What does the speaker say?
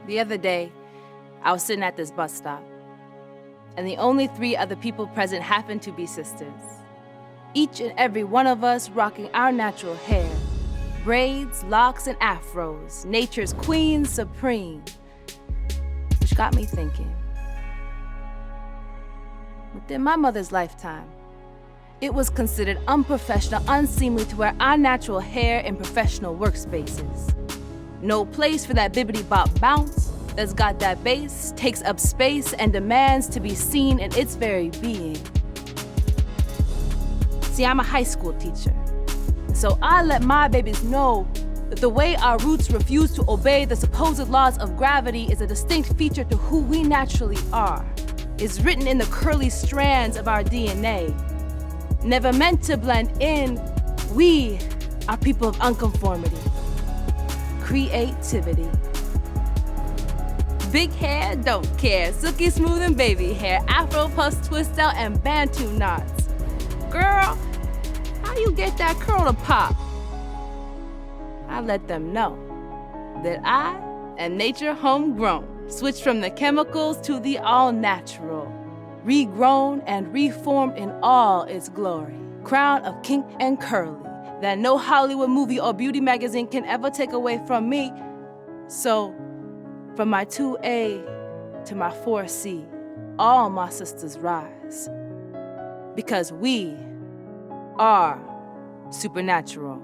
The other day, I was sitting at this bus stop, and the only 3 other people present happened to be sisters. Each and every one of us rocking our natural hair, braids, locks, and afros, nature's queen supreme. Which got me thinking. Within my mother's lifetime, it was considered unprofessional, unseemly to wear our natural hair in professional workspaces. No place for that bibbity-bop bounce that's got that bass, takes up space, and demands to be seen in its very being. See, I'm a high school teacher, so I let my babies know that the way our roots refuse to obey the supposed laws of gravity is a distinct feature to who we naturally are. It's written in the curly strands of our DNA. Never meant to blend in, we are people of unconformity, creativity. Big hair, don't care, silky smooth and baby hair, afro puffs, twist out, and bantu knots. Girl, how you get that curl to pop? I let them know that I am nature homegrown, switched from the chemicals to the all-natural, regrown and reformed in all its glory, crown of kink and curly, that no Hollywood movie or beauty magazine can ever take away from me. So, from my 2A to my 4C, all my sisters rise, because we are supernatural.